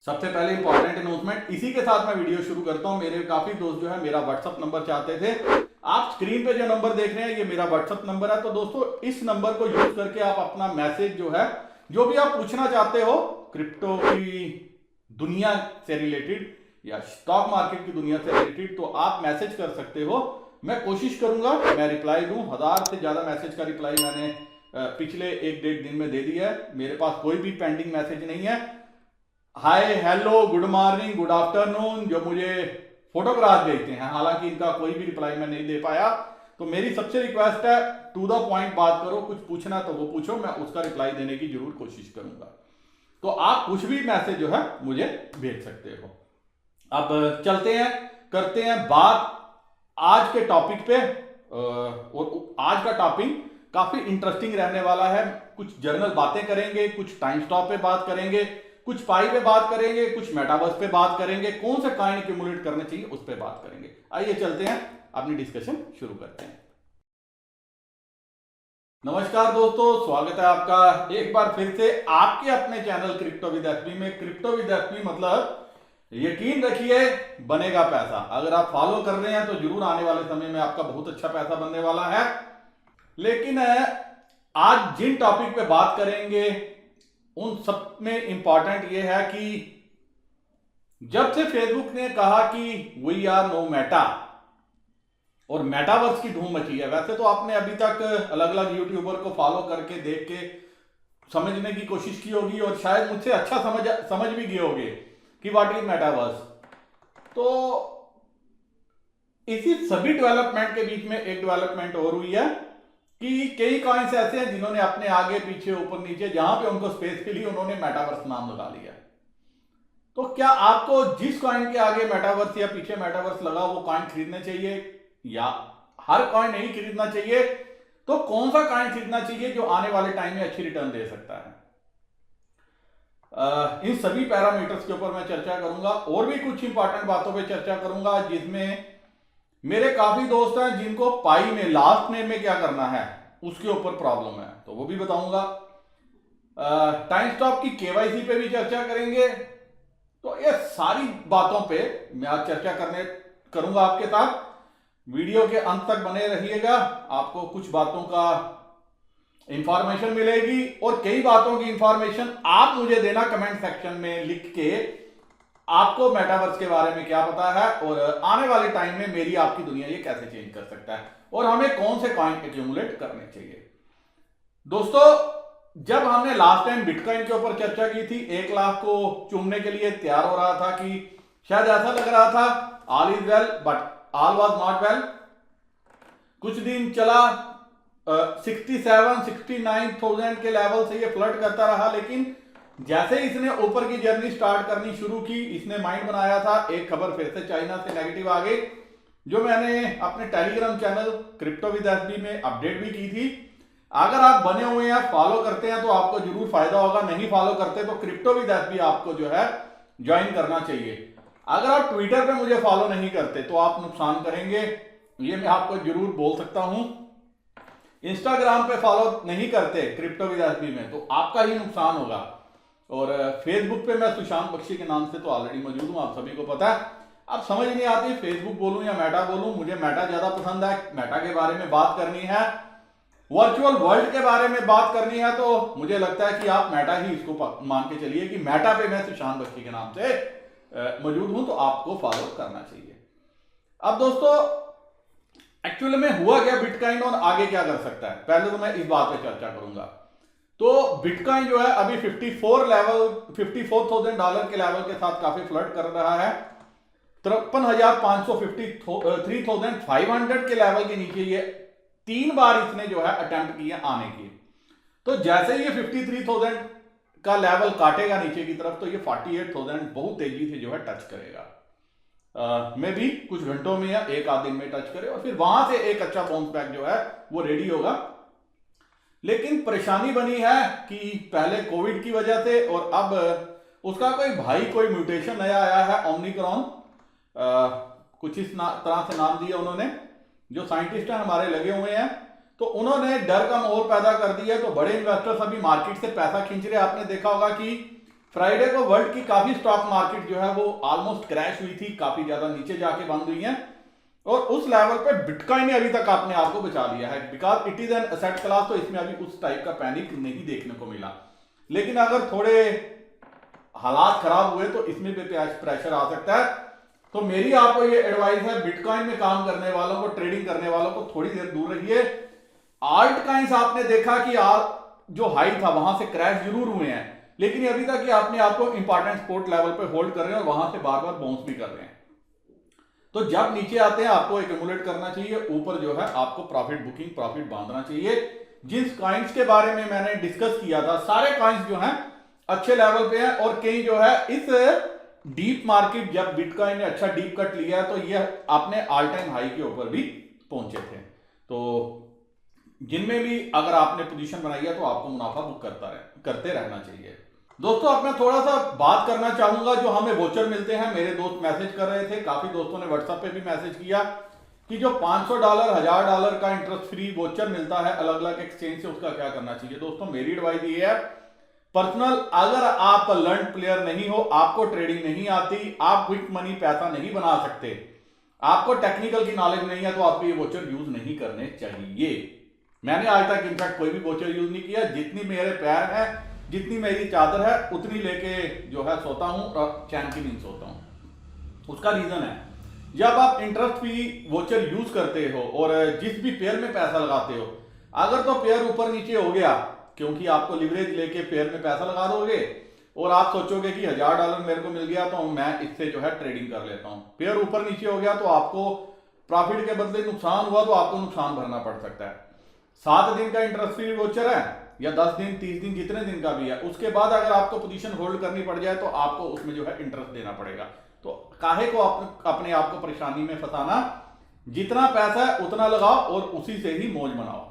सबसे पहले important announcement, इसी के साथ मैं वीडियो शुरू करता हूं। मेरे काफी दोस्त जो है मेरा व्हाट्सअप नंबर चाहते थे। आप स्क्रीन पे जो नंबर देख रहे हैं ये मेरा व्हाट्सअप नंबर है। तो दोस्तों इस नंबर को यूज करके आप अपना मैसेज जो है, जो भी आप पूछना चाहते हो क्रिप्टो की दुनिया से रिलेटेड या स्टॉक मार्केट की दुनिया से रिलेटेड, तो आप मैसेज कर सकते हो। मैं कोशिश करूंगा मैं रिप्लाई दूं। 1000 से ज्यादा मैसेज का रिप्लाई मैंने पिछले 1-1.5 दिन में दे दिया है। मेरे पास कोई भी पेंडिंग मैसेज नहीं है। Hi, hello, good morning, good afternoon जो मुझे फोटोग्राफ भेजते हैं, हालांकि इनका कोई भी रिप्लाई मैं नहीं दे पाया। तो मेरी सबसे रिक्वेस्ट है, टू द पॉइंट बात करो। कुछ पूछना तो वो पूछो, मैं उसका रिप्लाई देने की जरूर कोशिश करूंगा। तो आप कुछ भी मैसेज जो है मुझे भेज सकते हो। अब चलते हैं, करते हैं बात आज के टॉपिक पे। और आज का टॉपिक काफी इंटरेस्टिंग रहने वाला है। कुछ जर्नल बातें करेंगे, कुछ टाइम स्टॉप पे बात करेंगे, कुछ पाई पे बात करेंगे, कुछ मेटावर्स पे बात करेंगे, कौन से कॉइन एक्यूमुलेट करने चाहिए उस पे बात करेंगे। आइए चलते हैं, अपनी डिस्कशन शुरू करते हैं। नमस्कार दोस्तों, स्वागत है आपका एक बार फिर से आपके अपने चैनल क्रिप्टो विद एसपी में। क्रिप्टो विद एसपी मतलब यकीन रखिए बनेगा पैसा। अगर आप फॉलो कर रहे हैं तो जरूर आने वाले समय में आपका बहुत अच्छा पैसा बनने वाला है। लेकिन आज जिन टॉपिक पे बात करेंगे उन सब में इंपॉर्टेंट यह है कि जब से फेसबुक ने कहा कि वी आर नो मेटा और मेटावर्स की धूम मची है। वैसे तो आपने अभी तक अलग अलग यूट्यूबर को फॉलो करके देख के समझने की कोशिश की होगी और शायद मुझसे अच्छा समझ भी गए होगे कि व्हाट इज मेटावर्स। तो इसी सभी डेवलपमेंट के बीच में एक डेवलपमेंट और हुई है कि कई कॉइन्स ऐसे हैं जिन्होंने अपने आगे पीछे ऊपर नीचे जहां पे उनको स्पेस के लिए उन्होंने मेटावर्स नाम लगा लिया। तो क्या आपको जिस कॉइन के आगे मेटावर्स या पीछे मेटावर्स लगा वो कॉइन खरीदने चाहिए या हर कॉइन नहीं खरीदना चाहिए? तो कौन सा कॉइन खरीदना चाहिए जो आने वाले टाइम में अच्छी रिटर्न दे सकता है? इन सभी पैरामीटर्स के ऊपर मैं चर्चा करूंगा और भी कुछ इंपॉर्टेंट बातों पे चर्चा करूंगा जिसमें मेरे काफी दोस्त हैं जिनको पाई में लास्ट नेम में क्या करना है उसके ऊपर प्रॉब्लम है, तो वो भी बताऊंगा। टाइम स्टॉप की केवाईसी पे भी चर्चा करेंगे। तो ये सारी बातों पे मैं आज चर्चा करूंगा आपके साथ। वीडियो के अंत तक बने रहिएगा, आपको कुछ बातों का इंफॉर्मेशन मिलेगी और कई बातों की इंफॉर्मेशन आप मुझे देना कमेंट सेक्शन में लिख के, आपको मेटावर्स के बारे में क्या पता है और आने वाले टाइम में मेरी आपकी दुनिया ये कैसे चेंज कर सकता है और हमें कौन से कॉइन एक्यूमुलेट करने चाहिए। दोस्तों, जब हमने लास्ट टाइम बिटकॉइन के ऊपर चर्चा की थी, 1 लाख को चूमने के लिए तैयार हो रहा था कि शायद ऐसा लग रहा था all is well, but all was not well. कुछ दिन चला, 67-69,000 के लेवल से ये फ्लर्ट करता रहा, लेकिन जैसे इसने ऊपर की जर्नी स्टार्ट करनी शुरू की, इसने माइंड बनाया था। एक खबर फिर से चाइना से नेगेटिव आ गई, जो मैंने अपने Telegram channel crypto with SB में अपडेट भी की थी। अगर आप बने हुए हैं, फॉलो करते हैं तो आपको जरूर फायदा होगा। नहीं फॉलो करते तो क्रिप्टो विद एसबी आपको जो है ज्वाइन करना चाहिए। अगर आप ट्विटर पे मुझे फॉलो नहीं करते तो आप नुकसान करेंगे, ये मैं आपको जरूर बोल सकता हूं। इंस्टाग्राम पे फॉलो नहीं करते क्रिप्टो विद एसबी में तो आपका ही नुकसान होगा। और फेसबुक पे मैं सुशांत बख्शी के नाम से तो ऑलरेडी मौजूद हूं, आप सभी को पता है। अब समझ नहीं आती फेसबुक बोलूं या मेटा बोलूं। मुझे मेटा ज्यादा पसंद है। मेटा के बारे में बात करनी है, वर्चुअल वर्ल्ड के बारे में बात करनी है, तो मुझे लगता है कि आप मेटा ही इसको मान के चलिए कि मेटा पे मैं सुशांत बख्शी के नाम से मौजूद हूं, तो आपको फॉलो करना चाहिए। अब दोस्तों, एक्चुअली में हुआ क्या बिटकॉइन और आगे क्या कर सकता है, पहले तो मैं इस बात पे चर्चा करूंगा। तो बिटकॉइन जो है अभी 54,000 के लेवल के साथ काफी फ्लर्ट कर रहा है। 53,500 के लेवल के नीचे ये 3 बार इसने जो है अटेम्प्ट किया आने की। तो जैसे ये 53,000 का लेवल काटेगा नीचे की तरफ, तो ये 48,000 बहुत तेजी से जो है टच करेगा। में भी कुछ घंटों में या 1 आध दिन में टच करे और फिर वहां से एक अच्छा बाउंस बैक जो है वो रेडी होगा। लेकिन परेशानी बनी है कि पहले कोविड की वजह से और अब उसका कोई म्यूटेशन नया आया है, ओमिक्रॉन, कुछ इस तरह से नाम दिया उन्होंने। जो साइंटिस्ट हैं हमारे लगे हुए हैं, तो उन्होंने डर का माहौल पैदा कर दिया। तो बड़े इन्वेस्टर्स अभी मार्केट से पैसा खींच रहे हैं। आपने देखा होगा कि फ्राइडे को वर्ल्ड की काफी स्टॉक मार्केट जो है वो ऑलमोस्ट क्रैश हुई थी, काफी ज्यादा नीचे जाके बंद हुई है, और उस लेवल पे बिटकॉइन ने अभी तक अपने आप को बचा लिया है, because it is an asset class. तो इसमें अभी उस टाइप का पैनिक नहीं देखने को मिला। लेकिन अगर थोड़े हालात खराब हुए तो इसमें भी प्रेशर आ सकता है। तो मेरी आपको ये एडवाइस है, बिटकॉइन में काम करने वालों को, ट्रेडिंग करने वालों को थोड़ी देर दूर रहिए। आल्ट कॉइंस आपने देखा कि जो हाई था वहां से क्रैश जरूर हुए हैं, लेकिन अभी तक ये अपने आप को इंपॉर्टेंट सपोर्ट लेवल पे होल्ड कर रहे हैं और वहां से बार बार बाउंस भी कर रहे हैं। तो जब नीचे आते हैं आपको एक्यूमुलेट करना चाहिए, ऊपर जो है आपको प्रॉफिट बुकिंग, प्रॉफिट बांधना चाहिए। जिस कॉइन्स के बारे में मैंने डिस्कस किया था, सारे कॉइन्स जो हैं अच्छे लेवल पे हैं, और कई जो है इस डीप मार्केट, जब बिटकॉइन ने अच्छा डीप कट लिया तो ये अपने ऑल टाइम हाई के ऊपर भी पहुंचे थे। तो जिनमें भी अगर आपने पोजीशन बनाई है तो आपको मुनाफा बुक करते रहना चाहिए। दोस्तों अब मैं थोड़ा सा बात करना चाहूंगा, जो हमें वोचर मिलते हैं, मेरे दोस्त मैसेज कर रहे थे, काफी दोस्तों ने व्हाट्सएप पे भी मैसेज किया कि जो $500 $1000 का इंटरेस्ट फ्री वोचर मिलता है अलग अलग एक्सचेंज से, उसका क्या करना चाहिए। दोस्तों मेरी एडवाइस ये है, पर्सनल, अगर आप लर्न प्लेयर नहीं हो, आपको ट्रेडिंग नहीं आती, आप क्विक मनी पैसा नहीं बना सकते, आपको टेक्निकल की नॉलेज नहीं है, तो आपको ये वोचर यूज नहीं करने चाहिए। मैंने आज तक इनफैक्ट कोई भी वोचर यूज नहीं किया। जितनी मेरे पैर है, जितनी मेरी चादर है, उतनी लेके जो है सोता हूं और चैन की नींद सोता हूं। उसका रीजन है, जब आप इंटरेस्ट फ्री वोचर यूज करते हो और जिस भी पेयर में पैसा लगाते हो, अगर तो पेयर ऊपर नीचे हो गया, क्योंकि आपको लिवरेज लेके पेयर में पैसा लगा दोगे और आप सोचोगे कि $1000 मेरे को मिल गया तो मैं इससे जो है ट्रेडिंग कर लेता हूं, पेयर ऊपर नीचे हो गया तो आपको प्रॉफिट के बदले नुकसान हुआ तो आपको नुकसान भरना पड़ सकता है। 7 दिन का इंटरेस्ट फ्री वोचर है या 10 दिन, 30 दिन, जितने दिन का भी है, उसके बाद अगर आपको पोजीशन होल्ड करनी पड़ जाए तो आपको उसमें जो है इंटरेस्ट देना पड़ेगा। तो काहे को अपने आप को परेशानी में फंसाना, जितना पैसा है उतना लगाओ और उसी से ही मौज मनाओ।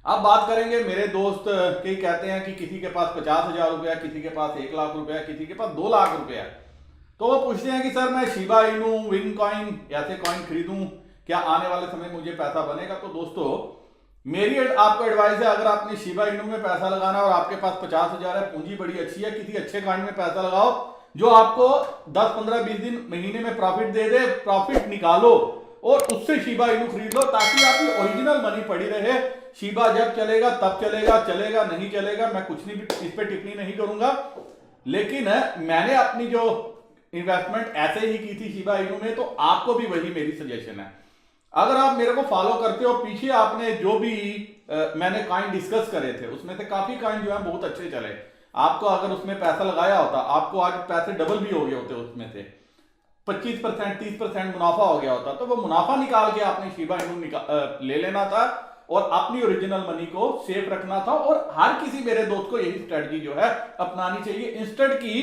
अब बात करेंगे, मेरे दोस्त कई कहते हैं कि किसी के पास 50,000 रुपया, किसी के पास 1 लाख रुपया, किसी के पास 2 लाख रुपया है, तो वो पूछते हैं कि सर मैं शिबा इनू, विन कॉइन, ऐसे कॉइन खरीदूं, क्या आने वाले समय मुझे पैसा बनेगा। तो दोस्तों मेरी आपको एडवाइस है, अगर आपने शिबा इनू में पैसा लगाना और आपके पास 50,000 है, पूंजी बड़ी अच्छी है, किसी अच्छे कॉइन में पैसा लगाओ जो आपको 10, 15, 20 दिन, महीने में प्रॉफिट दे दे। प्रॉफिट निकालो और उससे शिबा इनू खरीद लो, ताकि आपकी ओरिजिनल मनी पड़ी रहे। शिबा जब चलेगा तब चलेगा, चलेगा नहीं चलेगा मैं कुछ नहीं, इस पर टिप्पणी नहीं करूंगा। लेकिन मैंने अपनी जो इन्वेस्टमेंट ऐसे ही की थी शिबा इनू में, तो आपको भी वही मेरी सजेशन है। अगर आप मेरे को फॉलो करते हो, पीछे आपने जो भी मैंने कॉइन डिस्कस करे थे, उसमें से काफी कॉइन जो है बहुत अच्छे चले। आपको अगर उसमें पैसा लगाया होता, आपको आज पैसे डबल भी हो गए होते, उसमें से 25%, 30% मुनाफा हो गया होता, तो वो मुनाफा निकाल के आपने शिबा इनू ले लेना था और अपनी ओरिजिनल मनी को सेफ रखना था। और हर किसी मेरे दोस्त को यही स्ट्रेटजी जो है अपनानी चाहिए, इंस्टेड की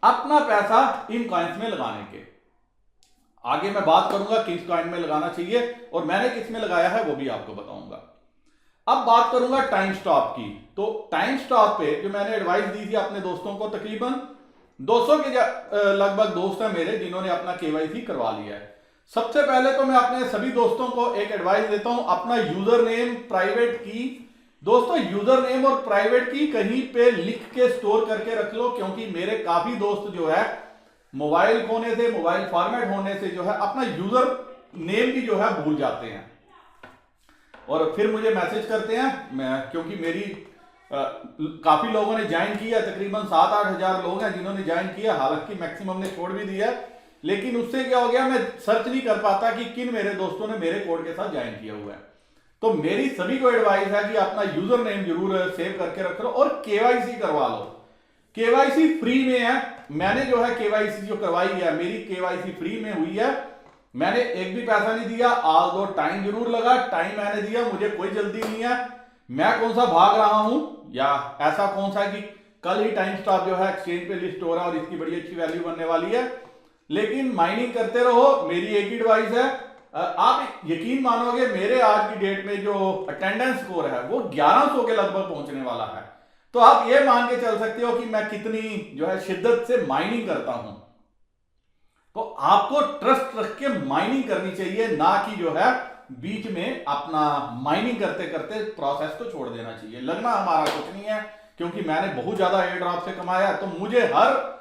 अपना पैसा इन कॉइन्स में लगाने के। आगे मैं बात करूंगा किस कॉइन में लगाना चाहिए और मैंने किस में लगाया है वो भी आपको बताऊंगा। अब बात करूंगा टाइम स्टॉप की। तो टाइम स्टॉप पे जो मैंने एडवाइस दी थी अपने दोस्तों को, तकरीबन 200 के लगभग दोस्त हैं मेरे जिन्होंने अपना केवाईसी करवा लिया है। सबसे पहले तो मैं अपने सभी दोस्तों को एक एडवाइस देता हूं, अपना यूजर नेम, प्राइवेट की, दोस्तों यूजर नेम और प्राइवेट की कहीं पे लिख के स्टोर करके रख लो, क्योंकि मेरे काफी दोस्त जो है मोबाइल खोने से, मोबाइल फॉर्मेट होने से जो है अपना यूजर नेम भी जो है भूल जाते हैं और फिर मुझे मैसेज करते हैं। क्योंकि मेरी काफी लोगों ने ज्वाइन किया, तकरीबन 7-8 हजार लोग हैं जिन्होंने ज्वाइन किया, हालांकि मैक्सिमम ने छोड़ भी दिया, लेकिन उससे क्या हो गया, मैं सर्च नहीं कर पाता कि किन मेरे दोस्तों ने मेरे कोड के साथ ज्वाइन किया हुआ है। तो मेरी सभी को एडवाइस है कि अपना यूजर नेम जरूर सेव करके रख लो और केवाईसी करवा लो। केवाईसी फ्री में है, मैंने जो है केवाईसी जो करवाई है, मेरी केवाईसी फ्री में हुई है, मैंने एक भी पैसा नहीं दिया। आज दो टाइम जरूर लगा, टाइम मैंने दिया, मुझे कोई जल्दी नहीं है, मैं कौन सा भाग रहा हूं या ऐसा कौन सा है कि कल ही टाइम स्टॉप जो है एक्सचेंज पे लिस्ट हो रहा है और इसकी बड़ी अच्छी वैल्यू बनने वाली है। लेकिन माइनिंग करते रहो, मेरी एक ही एडवाइस है। आप यकीन मानोगे, मेरे आज की डेट में जो अटेंडेंस स्कोर है वो 1100 के लगभग पहुंचने वाला है। तो आप ये मान के चल सकते हो कि मैं कितनी जो है शिद्दत से माइनिंग करता हूं। तो आपको ट्रस्ट रख के माइनिंग करनी चाहिए, ना कि जो है बीच में अपना माइनिंग करते करते प्रोसेस को छोड़ देना चाहिए। लगना हमारा कुछ नहीं है क्योंकि मैंने बहुत ज्यादा एयर ड्रॉप से कमाया, तो मुझे हर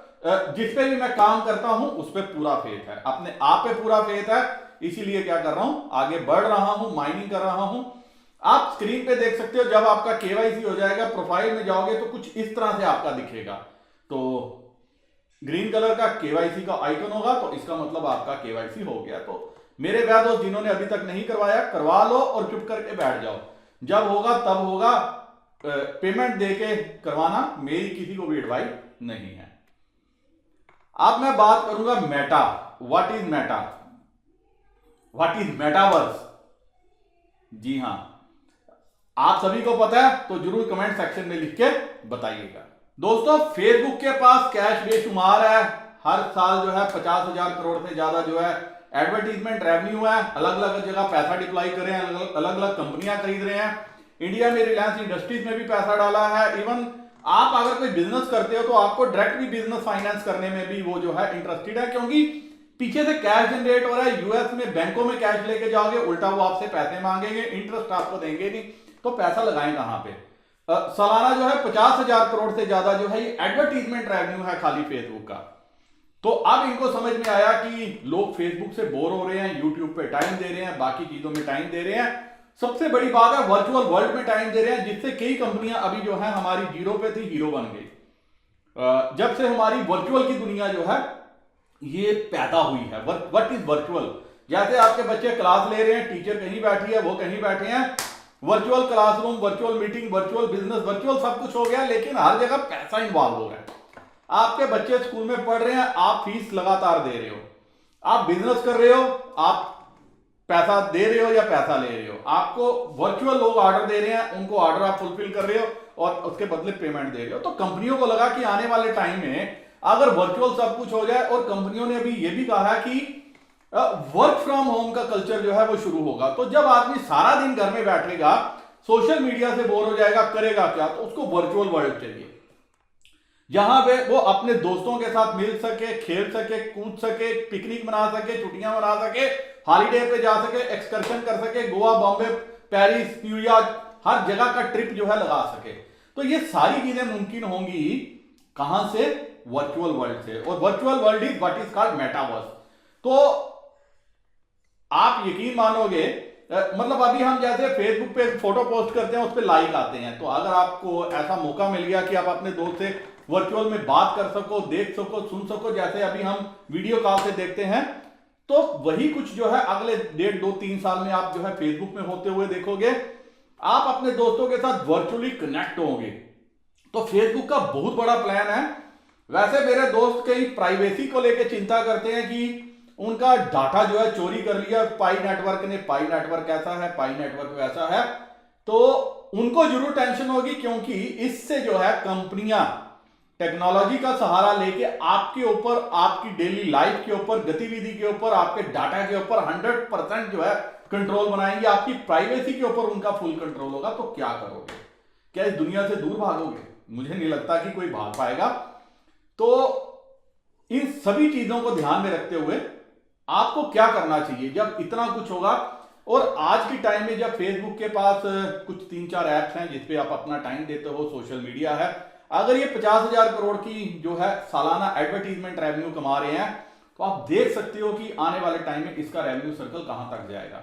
जिस पे भी मैं काम करता हूं उस पे पूरा फेथ है, अपने आप पे पूरा फेथ है। इसीलिए क्या कर रहा हूं, आगे बढ़ रहा हूं, माइनिंग कर रहा हूं। आप स्क्रीन पे देख सकते हो, जब आपका केवाईसी हो जाएगा, प्रोफाइल में जाओगे तो कुछ इस तरह से आपका दिखेगा। तो ग्रीन कलर का केवाईसी का आइकन होगा, तो इसका मतलब आपका केवाईसी हो गया। तो मेरे व्याह दोस्त जिन्होंने अभी तक नहीं करवाया, करवा लो और चुप करके बैठ जाओ। जब होगा तब होगा, पेमेंट देके करवाना, मेरी किसी को भी एडवाइस नहीं है। अब मैं बात करूंगा Meta. What is Meta, what is metaverse. जी हां, आप सभी को पता है तो जरूर कमेंट सेक्शन में लिख के बताइएगा। दोस्तों, फेसबुक के पास कैश बेशुमार है। हर साल जो है 50,000 करोड़ से ज्यादा जो है एडवर्टीजमेंट रेवेन्यू है। अलग अलग जगह पैसा डिप्लॉय कर रहे हैं, अलग अलग कंपनियां खरीद रहे हैं। इंडिया में रिलायंस इंडस्ट्रीज में भी पैसा डाला है। इवन आप अगर कोई बिजनेस करते हो तो आपको डायरेक्ट भी बिजनेस फाइनेंस करने में भी वो जो है इंटरेस्टेड है, क्योंकि पीछे से कैश जनरेट हो रहा है। यूएस में बैंकों में कैश लेके जाओगे, उल्टा वो आपसे पैसे मांगेंगे, इंटरेस्ट आपको देंगे नहीं, तो पैसा लगाएं कहां पे। सालाना जो है 50,000 करोड़ से ज्यादा जो है ये एडवर्टीजमेंट रेवेन्यू है खाली फेसबुक का। तो अब इनको समझ में आया कि लोग फेसबुक से बोर हो रहे हैं, यूट्यूब पे टाइम दे रहे हैं, बाकी चीजों में टाइम दे रहे हैं, सबसे बड़ी बात है वर्चुअल वर्ल्ड में टाइम दे रहे हैं, जिससे कई कंपनियां अभी जो है हमारी जीरो पे थी हीरो बन गई। जब से हमारी वर्चुअल की दुनिया जो है ये पैदा हुई है। व्हाट इज वर्चुअल, जैसे आपके बच्चे क्लास ले रहे हैं, टीचर कहीं बैठी है, वो कहीं बैठे हैं, virtual classroom, virtual meeting, virtual business, virtual सब कुछ हो गया, लेकिन हर जगह पैसा इन्वॉल्व हो रहा है। आपके बच्चे स्कूल में पढ़ रहे हैं, आप फीस लगातार दे रहे हो, आप बिजनेस कर रहे हो, आप पैसा दे रहे हो या पैसा ले रहे हो, आपको वर्चुअल लोग ऑर्डर दे रहे हैं, उनको ऑर्डर आप फुलफिल कर रहे हो और उसके बदले पेमेंट दे रहे हो। तो कंपनियों को लगा कि आने वाले टाइम में अगर वर्चुअल सब कुछ हो जाए, और कंपनियों ने अभी ये भी कहा है कि वर्क फ्रॉम होम का कल्चर जो है वो शुरू होगा। तो जब आदमी सारा दिन घर में बैठेगा, सोशल मीडिया से बोर हो जाएगा, करेगा क्या, तो उसको वर्चुअल वर्ल्ड चाहिए, जहां पे वो अपने दोस्तों के साथ मिल सके, खेल सके, कूद सके, पिकनिक मना सके, छुट्टियां मना सके, हॉलीडे पे जा सके, एक्सकर्शन कर सके, गोवा, बॉम्बे, पेरिस, न्यूयॉर्क, हर जगह का ट्रिप जो है लगा सके। तो ये सारी चीजें मुमकिन होंगी कहां से, वर्चुअल वर्ल्ड से। और virtual world is what is called metaverse. तो आप यकीन मानोगे, मतलब अभी हम जैसे फेसबुक पे फोटो पोस्ट करते हैं, उस पर लाइक आते हैं, तो अगर आपको ऐसा मौका मिल गया कि आप अपने दोस्त से वर्चुअल में बात कर सको, देख सको, सुन सको, जैसे अभी हम वीडियो कॉल से देखते हैं, तो वही कुछ जो है अगले 1.5, 2, 3 साल में आप जो है फेसबुक में होते हुए देखोगे। आप अपने दोस्तों के साथ वर्चुअली कनेक्ट होंगे। तो फेसबुक का बहुत बड़ा प्लान है। वैसे मेरे दोस्त कई प्राइवेसी को लेकर चिंता करते हैं कि उनका डाटा जो है चोरी कर लिया पाई नेटवर्क ने, पाई नेटवर्क ऐसा है, पाई नेटवर्क वैसा है, तो उनको जरूर टेंशन होगी, क्योंकि इससे जो है कंपनियां टेक्नोलॉजी का सहारा लेके आपके ऊपर, आपकी डेली लाइफ के ऊपर, गतिविधि के ऊपर, आपके डाटा के ऊपर 100% जो है कंट्रोल बनाएंगे। आपकी प्राइवेसी के ऊपर उनका फुल कंट्रोल होगा। तो क्या करोगे, क्या इस दुनिया से दूर भागोगे? मुझे नहीं लगता कि कोई भाग पाएगा। तो इन सभी चीजों को ध्यान में रखते हुए आपको क्या करना चाहिए जब इतना कुछ होगा। और आज की टाइम में जब फेसबुक के पास कुछ 3-4 ऐप्स हैं जिसपे आप अपना टाइम देते हो, सोशल मीडिया है, अगर ये 50,000 करोड़ की जो है सालाना एडवर्टीजमेंट रेवेन्यू कमा रहे हैं, तो आप देख सकते हो कि आने वाले टाइम में इसका रेवेन्यू सर्कल कहां तक जाएगा।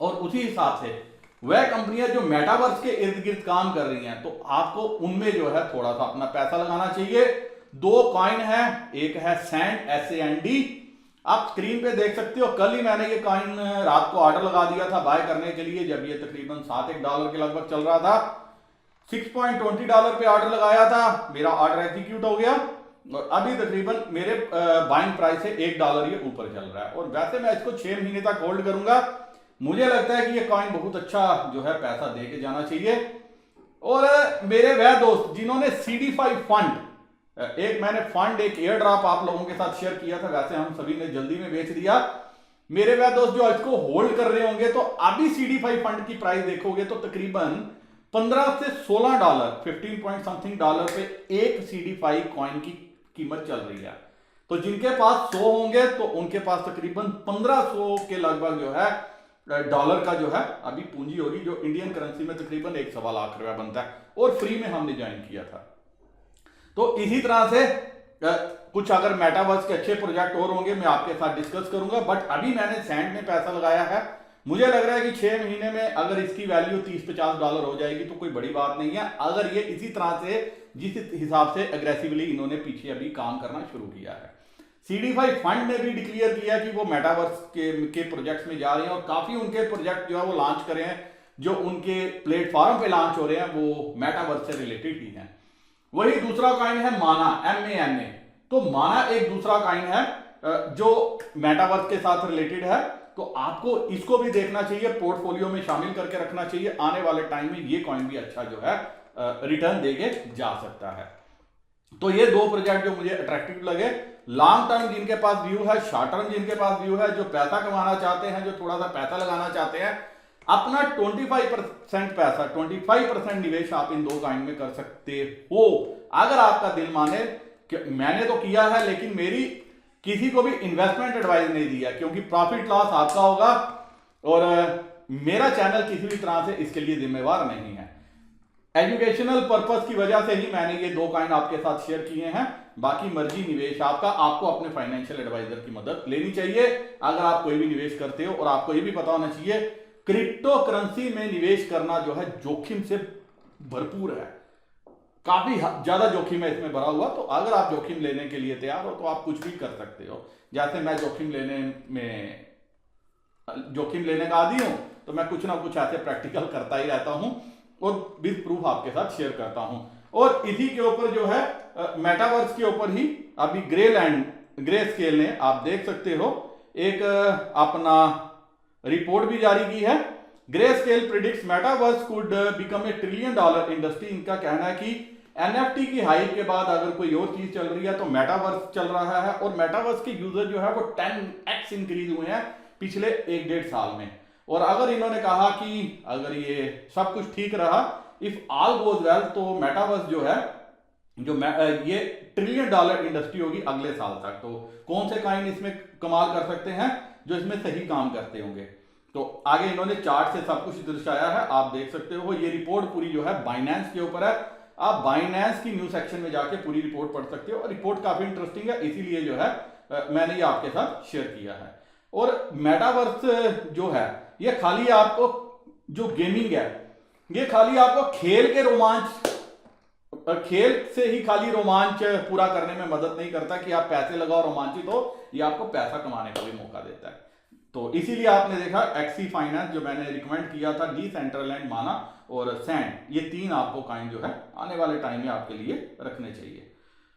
और उसी हिसाब से वह कंपनियां जो मेटावर्स के इर्द गिर्द काम कर रही हैं, तो आपको उनमें जो है थोड़ा सा अपना पैसा लगाना चाहिए। 2 कॉइन है, एक है सैंड, SAND, आप स्क्रीन पे देख सकते हो। कल ही मैंने ये कॉइन रात को ऑर्डर लगा दिया था बाय करने के लिए, जब ये तकरीबन $7 के लगभग चल रहा था। $6.20 पे ऑर्डर लगाया था, मेरा ऑर्डर एग्जीक्यूट हो गया और अभी तकरीबन मेरे बाइंग प्राइस से $1 ये ऊपर चल रहा है। और वैसे मैं इसको 6 महीने तक होल्ड करूंगा। मुझे लगता है कि ये कॉइन बहुत अच्छा जो है पैसा दे के जाना चाहिए। और मेरे वह दोस्त जिन्होंने CD5 फंड, एक मैंने फंड, एक एयर ड्रॉप आप लोगों के साथ शेयर किया था, वैसे हम सभी ने जल्दी में बेच दिया। मेरे वह दोस्त जो इसको होल्ड कर रहे होंगे, तो अभी CD5 फंड की प्राइस देखोगे तो तकरीबन $15 से $16, 15 पॉइंट समथिंग डॉलर पे एक CD5 कॉइन की कीमत चल रही है। तो जिनके पास 100 होंगे तो उनके पास तकरीबन 1500 के लगभग जो है डॉलर का जो है अभी पूंजी होगी, जो इंडियन करेंसी में तकरीबन 1.25 लाख रुपया बनता है, और फ्री में हमने ज्वाइन किया था। तो इसी तरह से कुछ अगर मेटावर्स के अच्छे प्रोजेक्ट और होंगे मैं आपके साथ डिस्कस करूंगा, बट अभी मैंने सैंड में पैसा लगाया है। मुझे लग रहा है कि 6 महीने में अगर इसकी वैल्यू $30-50 हो जाएगी तो कोई बड़ी बात नहीं है, अगर ये इसी तरह से जिस हिसाब से अग्रेसिवली इन्होंने पीछे अभी काम करना शुरू किया है। CD5 फंड ने भी डिक्लेयर किया कि वो मेटावर्स के प्रोजेक्ट्स में जा रहे हैं, और काफी उनके प्रोजेक्ट जो है वो लॉन्च करे हैं, जो उनके प्लेटफॉर्म पे लॉन्च हो रहे हैं वो मेटावर्स से रिलेटेड ही हैं। वही दूसरा कॉइन है माना, MANA। तो माना एक दूसरा कॉइन है जो मेटावर्स के साथ रिलेटेड है, तो आपको इसको भी देखना चाहिए, पोर्टफोलियो में शामिल करके रखना चाहिए। आने वाले टाइम में ये कॉइन भी अच्छा जो है रिटर्न देके जा सकता है। तो ये दो प्रोजेक्ट जो मुझे अट्रैक्टिव लगे, लॉन्ग टर्म जिनके पास व्यू है, शॉर्ट टर्म जिनके पास व्यू है, जो पैसा कमाना चाहते हैं, जो थोड़ा सा पैसा लगाना चाहते हैं, अपना 25% पैसा, 25% निवेश आप इन दो कॉइन में कर सकते हो, अगर आपका दिल माने। मैंने तो किया है, लेकिन मेरी किसी को भी इन्वेस्टमेंट एडवाइस नहीं दिया, क्योंकि प्रॉफिट लॉस आपका होगा, और मेरा चैनल किसी भी तरह से इसके लिए जिम्मेवार नहीं है। एजुकेशनल पर्पस की वजह से ही मैंने ये दो कॉइन आपके साथ शेयर किए हैं, बाकी मर्जी निवेश आपका। आपको अपने फाइनेंशियल एडवाइजर की मदद लेनी चाहिए अगर आप कोई भी निवेश करते हो, और आपको ये भी पता होना चाहिए क्रिप्टो करेंसी में निवेश करना जो है जोखिम से भरपूर है, काफी ज्यादा जोखिम है इसमें भरा हुआ। तो अगर आप जोखिम लेने के लिए तैयार हो तो आप कुछ भी कर सकते हो। जैसे मैं जोखिम लेने का आदी हूं, तो मैं कुछ ना कुछ ऐसे प्रैक्टिकल करता ही रहता हूं, और विद प्रूफ आपके साथ शेयर करता हूं। और इसी के ऊपर जो है मेटावर्स के ऊपर ही अभी ग्रे स्केल ने, आप देख सकते हो, एक अपना रिपोर्ट भी जारी की है। Grey scale predicts metaverse could become a $1 trillion industry. इनका कहना है कि NFT की हाइप के बाद अगर कोई और चीज चल रही है तो मेटावर्स चल रहा है, और मेटावर्स के यूजर जो है वो 10x इंक्रीज हुए हैं पिछले 1-1.5 साल में। और अगर इन्होंने कहा कि अगर ये सब कुछ ठीक रहा, इफ ऑल गोज वेल, तो मेटावर्स जो है जो ये $1 ट्रिलियन इंडस्ट्री होगी अगले साल तक। तो कौन से कॉइन इसमें कमाल कर सकते हैं जो इसमें सही काम करते होंगे। तो आगे इन्होंने चार्ट से सब कुछ दर्शाया है, आप देख सकते हो। ये रिपोर्ट पूरी जो है बाइनेंस के ऊपर है, आप बाइनेंस की न्यूज सेक्शन में जाके पूरी रिपोर्ट पढ़ सकते हो, और रिपोर्ट काफी इंटरेस्टिंग है, इसीलिए जो है मैंने ये आपके साथ शेयर किया है। और मेटावर्स जो है ये खाली आपको, जो गेमिंग है, ये खाली आपको खेल से ही खाली रोमांच पूरा करने में मदद नहीं करता कि आप पैसे लगाओ रोमांचित हो, ये आपको पैसा कमाने का भी मौका देता है। तो इसीलिए आपने देखा एक्सी फाइनेंस जो मैंने रिकमेंड किया था, डिसेंट्रलैंड, माना और सैंड, ये 3 आपको कॉइन जो है आने वाले टाइम में आपके लिए रखने चाहिए।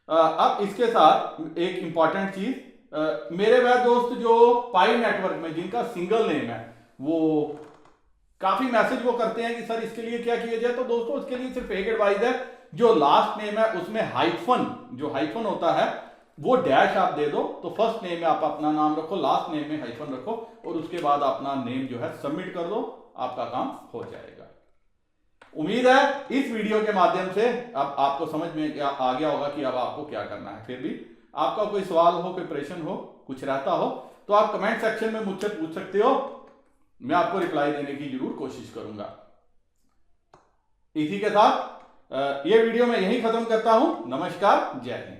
अब इसके साथ एक इंपॉर्टेंट चीज, मेरे वह दोस्त जो पाई नेटवर्क में जिनका सिंगल नेम है, वो काफी मैसेज वो करते हैं कि सर इसके लिए क्या किया जाए। तो दोस्तों उसके लिए सिर्फ एक एडवाइस है, जो लास्ट नेम है उसमें हाइफन होता है, वो डैश आप दे दो, तो फर्स्ट नेम में आप अपना नाम रखो, लास्ट नेम में हाइफन रखो, और उसके बाद अपना नेम जो है सबमिट कर दो, आपका काम हो जाएगा। उम्मीद है इस वीडियो के माध्यम से अब आपको समझ में आ गया होगा कि अब आपको क्या करना है। फिर भी आपका कोई सवाल हो, कोई प्रश्न हो, कुछ रहता हो, तो आप कमेंट सेक्शन में मुझसे पूछ सकते हो, मैं आपको रिप्लाई देने की जरूर कोशिश करूंगा। इसी के साथ ये वीडियो मैं यहीं खत्म करता हूं। नमस्कार, जय हिंद।